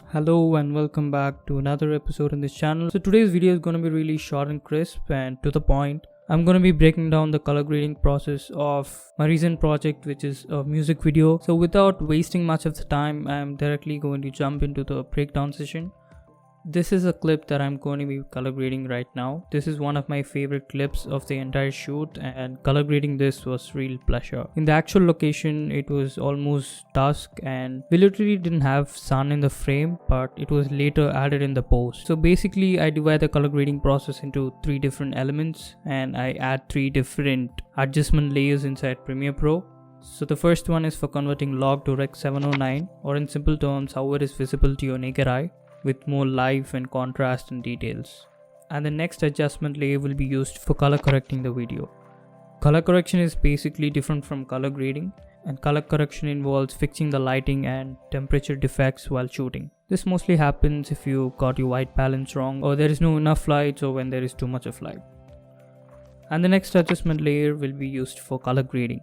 Hello and welcome back to another episode in this channel. So today's video is going to be really short and crisp and to the point. I'm going to be breaking down the color grading process of my recent project, which is a music video. So without wasting much of the time, I'm directly going to jump into the breakdown session. This is a clip that I'm going to be color grading right now. This is one of my favorite clips of the entire shoot, and color grading this was real pleasure. In the actual location, it was almost dusk and we literally didn't have sun in the frame, but it was later added in the post. So basically I divide the color grading process into 3 different elements and I add 3 different adjustment layers inside Premiere Pro. So the first one is for converting log to Rec 709, or in simple terms how it is visible to your naked eye, with more life and contrast and details. And the next adjustment layer will be used for color correcting the video. Color correction is basically different from color grading, and color correction involves fixing the lighting and temperature defects while shooting. This mostly happens if you got your white balance wrong, or there is no enough light, or when there is too much of light. And the next adjustment layer will be used for color grading.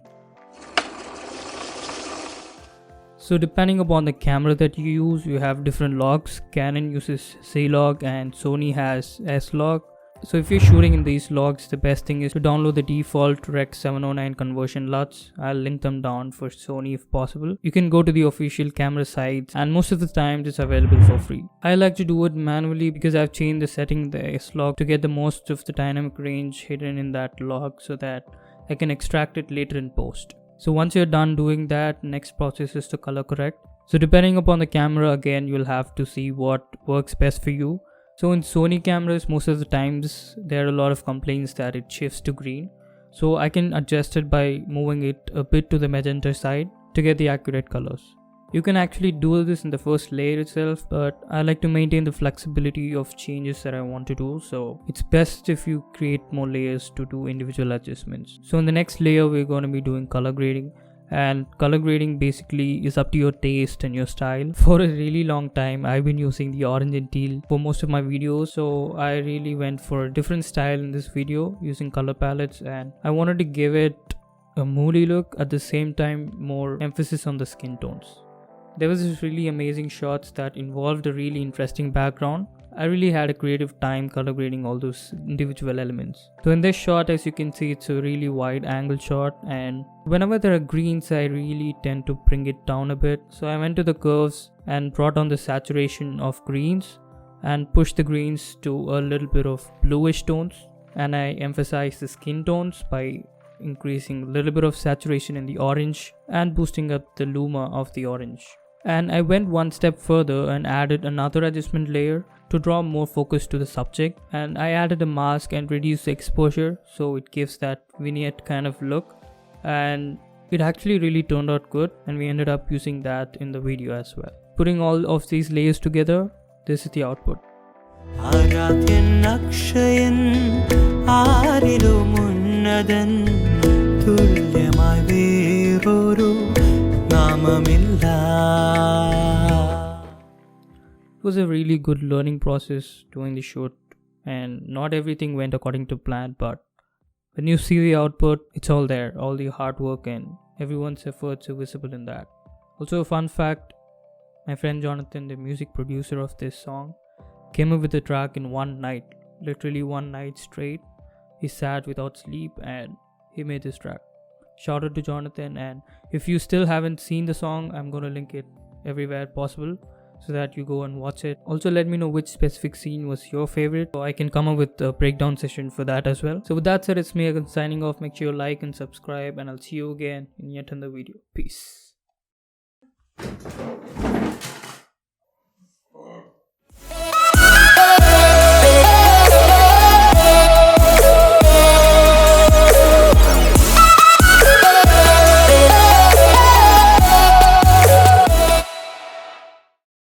So depending upon the camera that you use, you have different logs. Canon uses C-Log and Sony has S-Log. So if you're shooting in these logs, the best thing is to download the default Rec 709 conversion LUTs. I'll link them down for Sony if possible. You can go to the official camera sites and most of the time it's available for free. I like to do it manually because I've changed the setting in the S-Log to get the most of the dynamic range hidden in that log so that I can extract it later in post. So once you're done doing that, next process is to color correct. So depending upon the camera, again you'll have to see what works best for you. So in Sony cameras, most of the times there are a lot of complaints that it shifts to green. So I can adjust it by moving it a bit to the magenta side to get the accurate colors. You can actually do this in the first layer itself, but I like to maintain the flexibility of changes that I want to do, so it's best if you create more layers to do individual adjustments. So in the next layer we're going to be doing color grading, and color grading basically is up to your taste and your style. For a really long time I've been using the orange and teal for most of my videos, so I really went for a different style in this video using color palettes, and I wanted to give it a moody look, at the same time more emphasis on the skin tones. There was this really amazing shots that involved a really interesting background. I really had a creative time color grading all those individual elements. So in this shot, as you can see, it's a really wide angle shot, and whenever there are greens I really tend to bring it down a bit. So I went to the curves and brought on the saturation of greens and pushed the greens to a little bit of bluish tones, and I emphasized the skin tones by increasing a little bit of saturation in the orange and boosting up the luma of the orange. And I went one step further and added another adjustment layer to draw more focus to the subject, and I added a mask and reduced the exposure so it gives that vignette kind of look, and it actually really turned out good, and we ended up using that in the video as well. Putting all of these layers together, this is the output. It was a really good learning process doing the shoot, and not everything went according to plan, but when you see the output, it's all there. All the hard work and everyone's efforts are visible in that. Also a fun fact, my friend Jonathan, the music producer of this song, came up with the track in one night, literally one night straight. He sat without sleep and he made this track. Shout out to Jonathan, and if you still haven't seen the song, I'm gonna link it everywhere possible so that you go and watch it. Also let me know which specific scene was your favorite, so I can come up with a breakdown session for that as well. So with that said, it's me again signing off. Make sure you like and subscribe, and I'll see you again in yet another video. Peace.